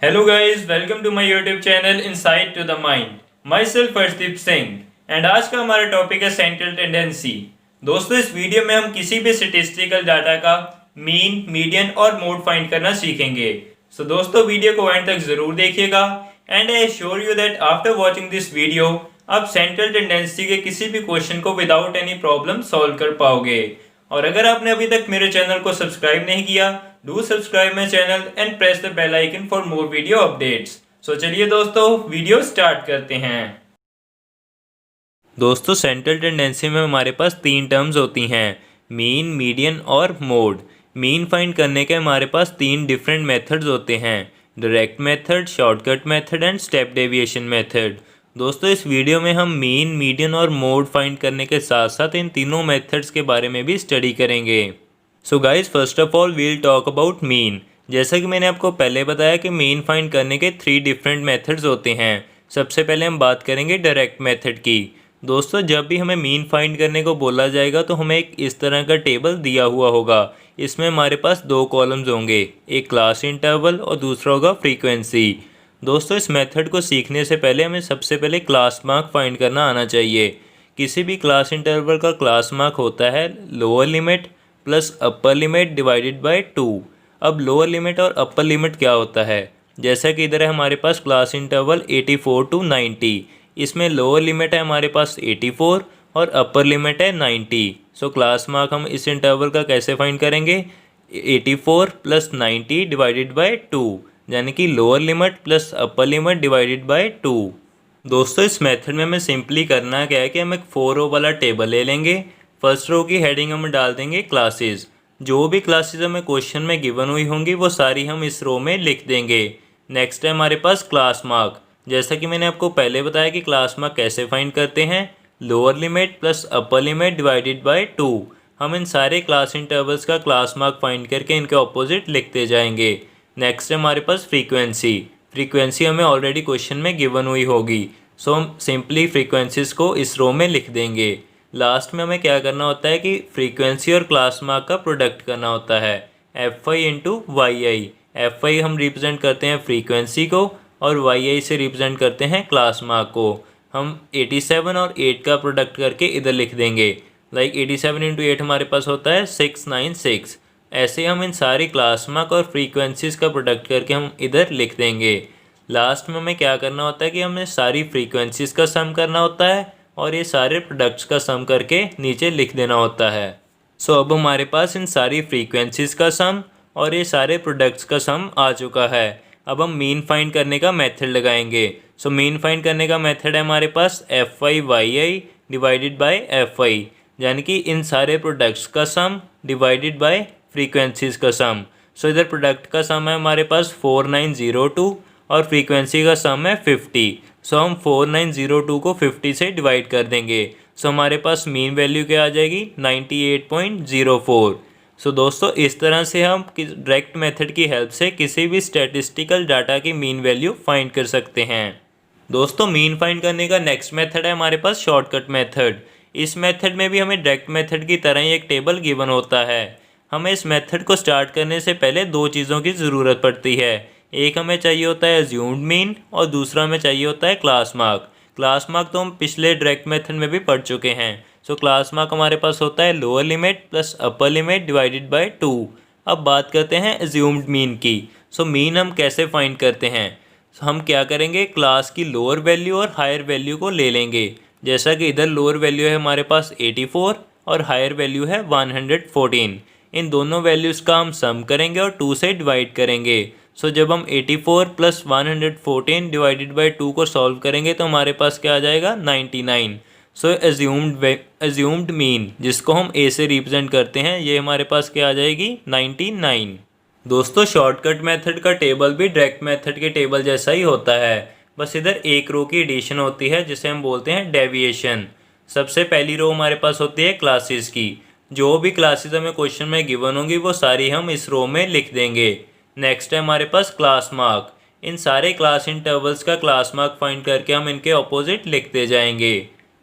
Hello guys, welcome to my YouTube channel Insight to the Mind. Myself Arshdeep Singh and आज का हमारा topic है central tendency. दोस्तों इस वीडियो में हम किसी भी स्टैटिस्टिकल डाटा का मीन, मीडियन और मोड फाइंड करना सीखेंगे। सो दोस्तों वीडियो को एंड तक जरूर देखिएगा and I assure you that after watching this video आप सेंट्रल टेंडेंसी के किसी भी क्वेश्चन को विदाउट एनी प्रॉब्लम सॉल्व कर पाओगे। और अगर आपने अभी तक मेरे चैनल को सब्सक्राइब नहीं किया, do subscribe my channel and press the bell icon for more video updates. So चलिए दोस्तों वीडियो स्टार्ट करते हैं। दोस्तों सेंट्रल टेंडेंसी में हमारे पास तीन टर्म्स होती हैं, मीन, मीडियन और मोड। मीन फाइंड करने के हमारे पास तीन डिफरेंट मेथड्स होते हैं, direct method, shortcut method and step deviation method. दोस्तों इस वीडियो में हम मीन, मीडियन और मोड फाइंड करने के साथ साथ इन तीनों मेथड्स के बारे में भी स्टडी करेंगे। So guys first of all we'll talk about mean. जैसा कि मैंने आपको पहले बताया कि मीन फाइंड करने के थ्री डिफरेंट मेथड्स होते हैं। सबसे पहले हम बात करेंगे डायरेक्ट मेथड की। दोस्तों जब भी हमें मीन फाइंड करने को बोला जाएगा तो हमें एक इस तरह का टेबल दिया हुआ होगा। इसमें हमारे पास दो कॉलम्स होंगे, एक क्लास इंटरवल और दूसरा होगा फ्रीक्वेंसी। दोस्तों इस मेथड को सीखने से पहले हमें सबसे पहले क्लास मार्क फाइंड करना आना चाहिए। किसी भी क्लास इंटरवल का क्लास मार्क होता है lower limit plus upper limit divided by 2। अब लोअर लिमिट और अपर लिमिट क्या होता है, जैसा कि इधर है हमारे पास क्लास इंटरवल 84 टू 90। इसमें लोअर लिमिट है हमारे पास 84 और अपर लिमिट है 90। सो क्लास मार्क हम इस इंटरवल का कैसे फाइंड करेंगे, 84 प्लस 90 डिवाइडेड बाय 2, यानी कि lower limit plus upper limit divided by 2। दोस्तों इस मेथड में हमें सिंपली करना क्या है कि हम एक 4 रो वाला टेबल ले लेंगे। फर्स्ट रो की हेडिंग हम डाल देंगे क्लासेस। जो भी क्लासेस हमें क्वेश्चन में गिवन हुई होंगी वो सारी हम इस रो में लिख देंगे। नेक्स्ट है हमारे पास क्लास मार्क। जैसा कि मैंने आपको पहले बताया कि क्लास मार्क कैसे फाइंड करते हैं, lower limit plus upper limit divided by 2। हम इन सारे क्लास इंटरवल्स का क्लास मार्क फाइंड करके इनके ऑपोजिट लिखते जाएंगे। नेक्स्ट है हमारे पास फ्रीक्वेंसी। फ्रीक्वेंसी हमें ऑलरेडी क्वेश्चन में गिवन हुई होगी, सो हम सिंपली फ्रीक्वेंसीज को इस रो में लिख देंगे। लास्ट में हमें क्या करना होता है कि फ्रीक्वेंसी और क्लास मार्क का प्रोडक्ट करना होता है, Fi इंटू वाई आई। Fi हम रिप्रेजेंट करते हैं फ्रीक्वेंसी को और वाई आई से रिप्रेजेंट करते हैं क्लास मार्क को। हम 87 और 8 का प्रोडक्ट करके इधर लिख देंगे। लाइक 87 इंटू 8 हमारे पास होता है 696। ऐसे हम इन सारी क्लास मार्क और फ्रीक्वेंसीज का प्रोडक्ट करके हम इधर लिख देंगे। लास्ट में हमें क्या करना होता है कि हमें सारी फ्रीक्वेंसीज का सम करना होता है और ये सारे प्रोडक्ट्स का सम करके नीचे लिख देना होता है। सो अब हमारे पास इन सारी फ्रीक्वेंसीज का सम और ये सारे प्रोडक्ट्स का सम आ चुका है। अब हम मीन फाइंड करने का मेथड लगाएंगे। सो मीन फाइंड करने का मेथड है हमारे पास Fi y i divided by Fi, यानी कि इन सारे प्रोडक्ट्स का सम डिवाइडेड बाय फ्रीक्वेंसीज का सम। सो इधर प्रोडक्ट का सम है हमारे पास 4902 और फ्रीक्वेंसी का सम है 50। सो हम 4902 को 50 से डिवाइड कर देंगे। सो हमारे पास मीन वैल्यू क्या आ जाएगी, 98.04। सो दोस्तों इस तरह से हम डायरेक्ट मेथड की हेल्प से किसी भी स्टैटिस्टिकल डाटा की मीन वैल्यू फाइंड कर सकते हैं। दोस्तों मीन फाइंड करने का नेक्स्ट मेथड है हमारे पास शॉर्टकट मेथड। इस मेथड में भी हमें डायरेक्ट मेथड की तरह ही एक टेबल गिवन होता है। हमें इस मेथड को स्टार्ट करने से पहले दो चीज़ों की ज़रूरत पड़ती है। एक हमें चाहिए होता है अज्यूम्ड मीन और दूसरा हमें चाहिए होता है क्लास मार्क। क्लास मार्क तो हम पिछले डायरेक्ट मेथड में भी पढ़ चुके हैं। सो क्लास मार्क हमारे पास होता है lower limit plus upper limit divided by 2। अब बात करते हैं अज्यूम्ड मीन की। सो मीन हम कैसे फाइंड करते हैं, हम क्या करेंगे, क्लास की लोअर वैल्यू और हायर वैल्यू को ले लेंगे। जैसा कि इधर लोअर वैल्यू है हमारे पास 84 और हायर वैल्यू है 114। इन दोनों वैल्यूज़ का हम सम करेंगे और 2 से डिवाइड करेंगे। सो जब हम 84 प्लस 114 डिवाइडेड बाई 2 को सॉल्व करेंगे तो हमारे पास क्या आ जाएगा, 99। सो अज्यूम्ड मीन जिसको हम ए से रिप्रेजेंट करते हैं, ये हमारे पास क्या आ जाएगी, 99। दोस्तों शॉर्टकट मेथड का टेबल भी डायरेक्ट मेथड के टेबल जैसा ही होता है, बस इधर एक रो की एडिशन होती है जिसे हम बोलते हैं डेविएशन। सबसे पहली रो हमारे पास होती है क्लासेस की। जो भी क्लासेस हमें क्वेश्चन में गिवन होंगी वो सारी हम इस रो में लिख देंगे। नेक्स्ट है हमारे पास क्लास मार्क। इन सारे क्लास इंटरवल्स का क्लास मार्क फाइंड करके हम इनके ऑपोजिट लिखते जाएंगे।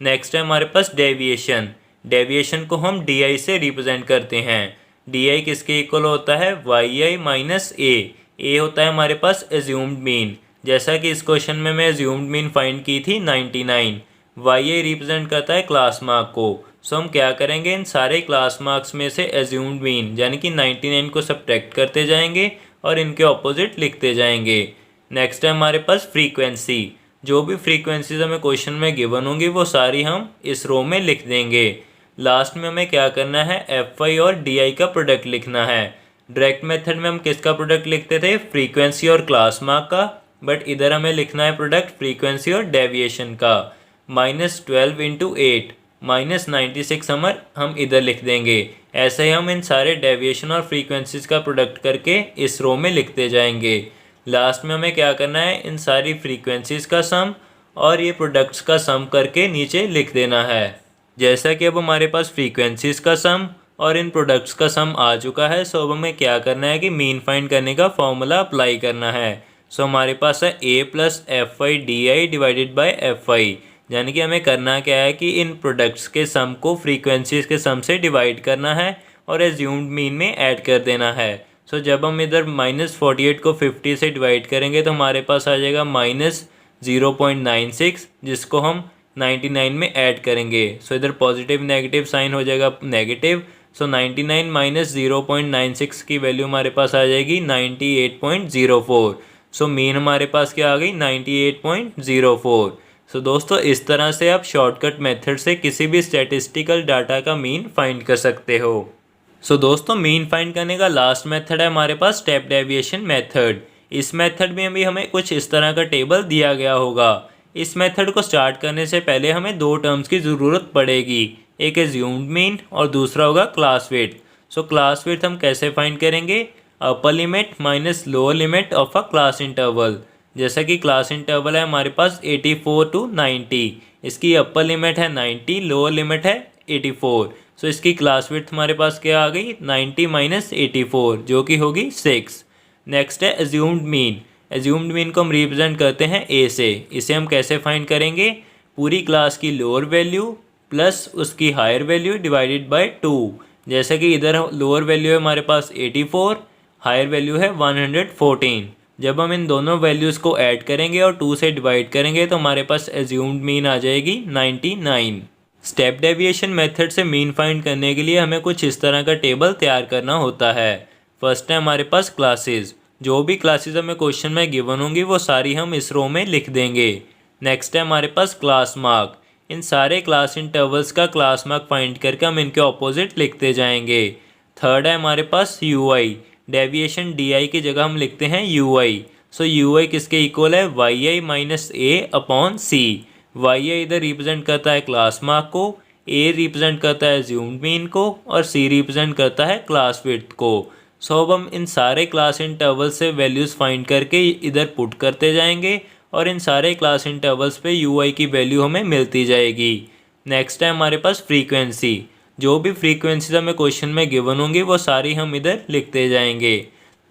नेक्स्ट है हमारे पास डेविएशन। डेविएशन को हम डी से रिप्रेजेंट करते हैं। डी किसके इक्वल होता है, वाई आई माइनस ए। ए होता है हमारे पास एज्यूम्ड मीन, जैसा कि इस क्वेश्चन में मैं एज्यूम्ड मीन फाइंड की थी 99। वाई ए रिप्रेजेंट करता है क्लास मार्क को। सो हम क्या करेंगे, इन सारे क्लास मार्क्स में से एज्यूम्ड मीन यानी कि 99 को सब्ट्रैक्ट करते जाएंगे और इनके ऑपोजिट लिखते जाएंगे। नेक्स्ट है हमारे पास फ्रीक्वेंसी। जो भी फ्रीक्वेंसीज हमें क्वेश्चन में गिवन होंगी वो सारी हम इस रो में लिख देंगे। लास्ट में हमें क्या करना है, एफ आई और डी आई का प्रोडक्ट लिखना है। डायरेक्ट मेथड में हम किसका प्रोडक्ट लिखते थे, फ्रीक्वेंसी और क्लास मार्क का, बट इधर हमें लिखना है प्रोडक्ट फ्रीक्वेंसी और डेविएशन का। -12 इंटू 8 -96 हम इधर लिख देंगे। ऐसे ही हम इन सारे डेविएशन और फ्रीक्वेंसीज का प्रोडक्ट करके इस रो में लिखते जाएंगे। लास्ट में हमें क्या करना है, इन सारी फ्रीक्वेंसीज का सम और ये प्रोडक्ट्स का सम करके नीचे लिख देना है। जैसा कि अब हमारे पास फ्रीक्वेंसीज का सम और इन प्रोडक्ट्स का सम आ चुका है, सो अब हमें क्या करना है कि मीन फाइंड करने का फॉर्मूला अप्लाई करना है। सो हमारे पास है a plus F I D I divided by F आई, यानी कि हमें करना क्या है कि इन प्रोडक्ट्स के सम को फ्रीक्वेंसीज के सम से डिवाइड करना है और एज्यूम्ड मीन में ऐड कर देना है। सो जब हम इधर -48 को 50 से डिवाइड करेंगे तो हमारे पास आ जाएगा -0.96, जिसको हम 99 में ऐड करेंगे। सो इधर पॉजिटिव नेगेटिव साइन हो जाएगा नेगेटिव। सो 99 माइनस 0.96 की वैल्यू हमारे पास आ जाएगी 98.04। सो मीन हमारे पास क्या आ गई, 98.04। सो दोस्तों इस तरह से आप शॉर्टकट मेथड से किसी भी स्टैटिस्टिकल डाटा का मीन फाइंड कर सकते हो। सो दोस्तों मीन फाइंड करने का लास्ट मेथड है हमारे पास स्टेप डेविएशन मेथड। इस मेथड में भी हमें कुछ इस तरह का टेबल दिया गया होगा। इस मेथड को स्टार्ट करने से पहले हमें दो टर्म्स की ज़रूरत पड़ेगी, एक एज्यूम्ड मीन और दूसरा होगा class width. So class width हम कैसे फाइंड करेंगे, upper limit minus lower limit of a class interval. जैसा कि क्लास इंटरवल है हमारे पास 84 टू 90, इसकी अपर लिमिट है 90, लोअर लिमिट है 84। सो इसकी क्लास विड्थ हमारे पास क्या आ गई, 90 माइनस 84 जो कि होगी 6। नेक्स्ट है एज्यूम्ड मीन। एज्यूम्ड मीन को हम रिप्रेजेंट करते हैं ए से। इसे हम कैसे फाइंड करेंगे, पूरी क्लास की लोअर वैल्यू प्लस उसकी हायर वैल्यू डिवाइडेड बाय 2। जैसा कि इधर लोअर वैल्यू है हमारे पास 84, हायर वैल्यू है 114। जब हम इन दोनों वैल्यूज़ को ऐड करेंगे और 2 से डिवाइड करेंगे तो हमारे पास एज्यूम्ड मीन आ जाएगी 99। स्टेप डेविएशन मेथड से मीन फाइंड करने के लिए हमें कुछ इस तरह का टेबल तैयार करना होता है। फर्स्ट है हमारे पास क्लासेस। जो भी क्लासेस हमें क्वेश्चन में गिवन होंगी वो सारी हम इस रो में लिख देंगे। नेक्स्ट है हमारे पास क्लास मार्क। इन सारे क्लास इंटरवल्स का क्लास मार्क फाइंड करके हम इनके ऑपोजिट लिखते जाएंगे। थर्ड है हमारे पास U I. Deviation D I की जगह हम लिखते हैं यू आई। सो यू आई किसके इक्वल है, वाई आई माइनस ए अपॉन सी। वाई आई इधर रिप्रेजेंट करता है क्लास मार्क को, ए रिप्रेजेंट करता है एज्यूम्ड मीन को और सी रिप्रेजेंट करता है क्लास विड्थ को। सो अब हम इन सारे क्लास इंटरवल से वैल्यूज़ फाइंड करके इधर पुट करते जाएंगे और इन सारे क्लास इंटरवल्स पे यू आई की वैल्यू हमें मिलती जाएगी। नेक्स्ट है हमारे पास फ्रीक्वेंसी। जो भी फ्रीक्वेंसीज हमें क्वेश्चन में गिवन होंगी वो सारी हम इधर लिखते जाएंगे।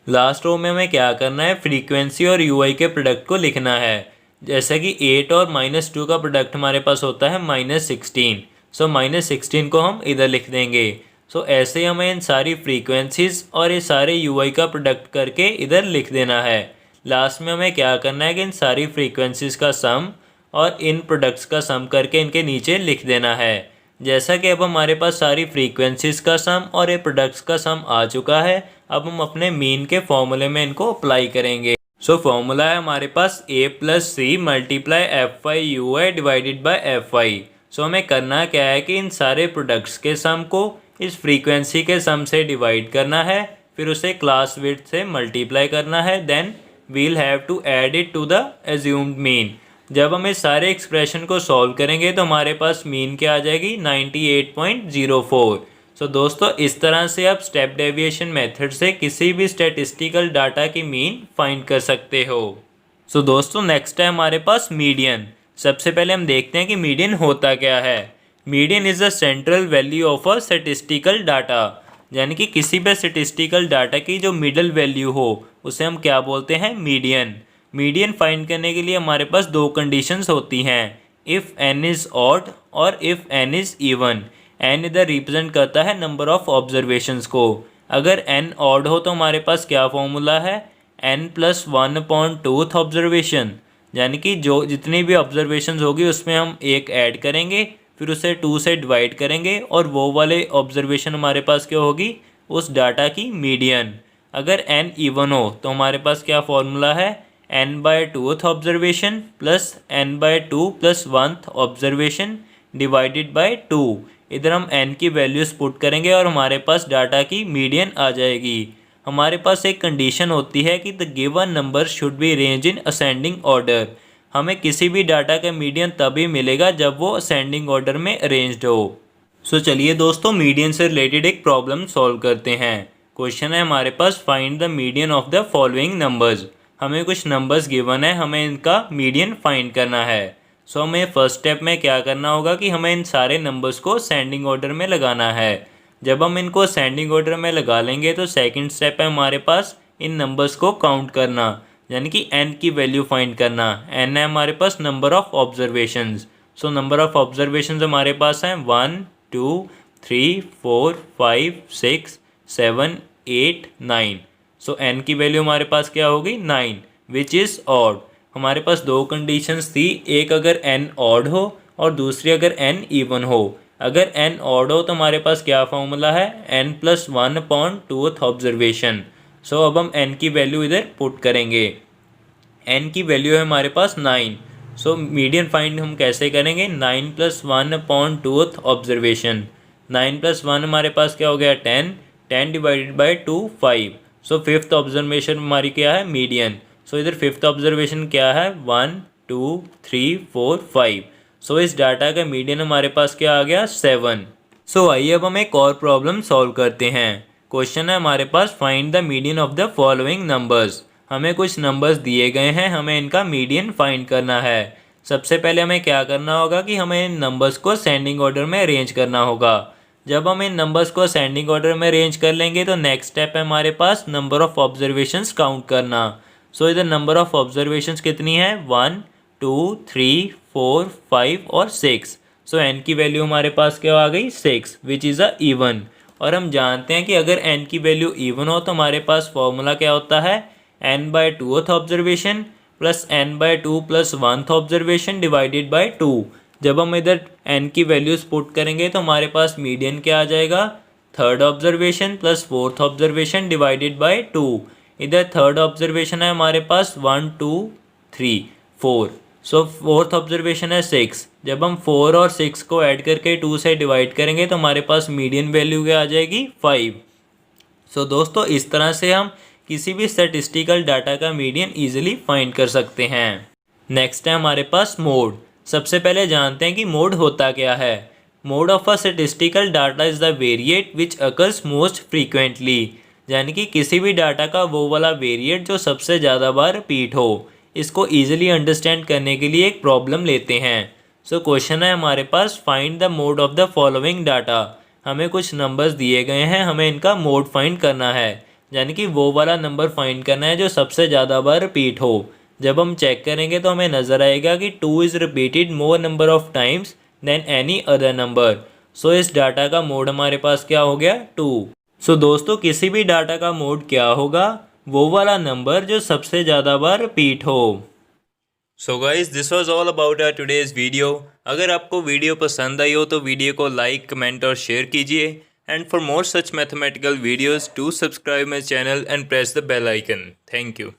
लास्ट रो में हमें क्या करना है, फ्रीक्वेंसी और यू आई के प्रोडक्ट को लिखना है। जैसे कि 8 और -2 का प्रोडक्ट हमारे पास होता है -16। सो -16 को हम इधर लिख देंगे। सो ऐसे ही हमें इन सारी फ्रीक्वेंसीज और ये सारे यू आई का प्रोडक्ट करके इधर लिख देना है। लास्ट में हमें क्या करना है कि इन सारी फ्रीक्वेंसीज का सम और इन प्रोडक्ट्स का सम करके इनके नीचे लिख देना है। जैसा कि अब हमारे पास सारी फ्रीक्वेंसीज का सम और ये प्रोडक्ट्स का सम आ चुका है, अब हम अपने मीन के फॉर्मूले में इनको अप्लाई करेंगे। सो फॉर्मूला है हमारे पास a plus C multiply F I U I divided by F I. So हमें करना क्या है कि इन सारे प्रोडक्ट्स के सम को इस फ्रीक्वेंसी के सम से डिवाइड करना है, फिर उसे क्लास विड्थ से मल्टीप्लाई करना है, then we'll have to add it to the assumed mean. जब हम इस सारे एक्सप्रेशन को सॉल्व करेंगे तो हमारे पास मीन क्या आ जाएगी, 98.04। सो दोस्तों इस तरह से आप स्टेप डेविएशन मेथड से किसी भी स्टैटिस्टिकल डाटा की मीन फाइंड कर सकते हो। सो दोस्तों नेक्स्ट है हमारे पास मीडियन। सबसे पहले हम देखते हैं कि मीडियन होता क्या है। Median is the central value of a statistical data, यानी कि किसी भी स्टैटिस्टिकल डाटा की जो मिडल वैल्यू हो उसे हम क्या बोलते हैं, मीडियन। मीडियन फाइंड करने के लिए हमारे पास दो कंडीशंस होती हैं, इफ़ एन इज़ ऑड और if n is even. N इधर रिप्रेजेंट करता है नंबर ऑफ ऑब्जर्वेशंस को। अगर एन ऑड हो तो हमारे पास क्या फॉर्मूला है, n+1/2 ऑब्जर्वेशन, यानी कि जो जितनी भी ऑब्जर्वेशंस होगी उसमें हम एक ऐड करेंगे, फिर उसे 2 से डिवाइड करेंगे और वो वाले ऑब्जर्वेशन हमारे पास क्या होगी, उस डाटा की मीडियन। अगर n इवन हो तो हमारे पास क्या फॉर्मूला है, n/2 observation plus n/2 plus 1 observation divided by 2। इधर हम n की वैल्यूज़ पुट करेंगे और हमारे पास डाटा की मीडियन आ जाएगी। हमारे पास एक कंडीशन होती है कि the given number should be range in ascending order. हमें किसी भी डाटा का मीडियन तभी मिलेगा जब वो असेंडिंग ऑर्डर में अरेंज्ड हो। सो चलिए दोस्तों, मीडियन से रिलेटेड एक प्रॉब्लम सॉल्व करते हैं। क्वेश्चन है हमारे पास, find the median of the following numbers. हमें कुछ नंबर्स गिवन है, हमें इनका मीडियन फाइंड करना है। सो हमें फर्स्ट स्टेप में क्या करना होगा कि हमें इन सारे नंबर्स को असेंडिंग ऑर्डर में लगाना है। जब हम इनको असेंडिंग ऑर्डर में लगा लेंगे तो सेकंड स्टेप है हमारे पास इन नंबर्स को काउंट करना, यानी कि n की वैल्यू फाइंड करना। n है हमारे पास number of observations. So number of observations हमारे पास हैं 1 2 3 4 5 6 7 8 9। सो n की वैल्यू हमारे पास क्या होगी, 9, विच इज़ ऑड। हमारे पास दो कंडीशंस थी, एक अगर n ऑड हो और दूसरी अगर n इवन हो। अगर n ऑड हो तो हमारे पास क्या फॉर्मूला है, n+1/2 ऑब्जर्वेशन। सो अब हम n की वैल्यू इधर पुट करेंगे। n की वैल्यू है हमारे पास 9। सो मीडियन फाइंड हम कैसे करेंगे, 9+1/2 ऑब्जर्वेशन। 9+1 हमारे पास क्या हो गया, 10, 10 divided by 2 5। So fifth observation हमारी क्या है, मीडियन। सो इधर फिफ्थ ऑब्जर्वेशन क्या है, 1 2 3 4 5। सो इस डाटा का मीडियन हमारे पास क्या आ गया, 7। सो आइए अब हम एक और प्रॉब्लम सॉल्व करते हैं। क्वेश्चन है हमारे पास, find the median of the following numbers. हमें कुछ नंबर्स दिए गए हैं, हमें इनका मीडियन फाइंड करना है। सबसे पहले हमें क्या करना होगा कि हमें इन नंबर्स को असेंडिंग ऑर्डर में अरेंज करना होगा। जब हम इन नंबर्स को असेंडिंग ऑर्डर में अरेंज कर लेंगे तो नेक्स्ट स्टेप है हमारे पास नंबर ऑफ ऑब्जर्वेशंस काउंट करना। सो इधर नंबर ऑफ ऑब्जर्वेशंस कितनी है, 1 2 3 4 5 और 6। सो n की वैल्यू हमारे पास क्या आ गई, 6, विच इज़ अ इवन। और हम जानते हैं कि अगर n की वैल्यू इवन हो तो हमारे पास फॉर्मूला क्या होता है, n/2 observation plus n/2 plus 1 observation divided by 2। जब हम इधर n की वैल्यूज़ पुट करेंगे तो हमारे पास मीडियन क्या आ जाएगा, third observation plus fourth observation divided by 2। इधर थर्ड ऑब्जर्वेशन है हमारे पास 1 2 3 4। सो फोर्थ ऑब्जर्वेशन है 6। जब हम 4 और 6 को ऐड करके 2 से डिवाइड करेंगे तो हमारे पास मीडियन वैल्यू क्या आ जाएगी, 5। सो दोस्तों, इस तरह से हम किसी भी स्टैटिस्टिकल डाटा का मीडियन इजीली फाइंड कर सकते हैं। नेक्स्ट है हमारे पास मोड। सबसे पहले जानते हैं कि मोड होता क्या है। Mode of a statistical data is the variate which occurs most frequently, यानी कि किसी भी डाटा का वो वाला वेरिएट जो सबसे ज़्यादा बार रिपीट हो। इसको ईजिली अंडरस्टैंड करने के लिए एक प्रॉब्लम लेते हैं। सो क्वेश्चन है हमारे पास, find the mode of the following data. हमें कुछ नंबर्स दिए गए हैं, हमें इनका मोड फाइंड करना है, यानी कि वो वाला नंबर फाइंड करना है जो सबसे ज़्यादा बार रिपीट हो। जब हम चेक करेंगे तो हमें नज़र आएगा कि 2 is repeated more number of times than any other number. So इस डाटा का मोड हमारे पास क्या हो गया, 2। सो दोस्तों, किसी भी डाटा का मोड क्या होगा, वो वाला नंबर जो सबसे ज़्यादा बार रिपीट हो। So guys, this was all about our today's video. अगर आपको वीडियो पसंद आई हो तो वीडियो को लाइक, कमेंट और शेयर कीजिए। And for more such mathematical videos, do subscribe my channel and press the bell icon. Thank you.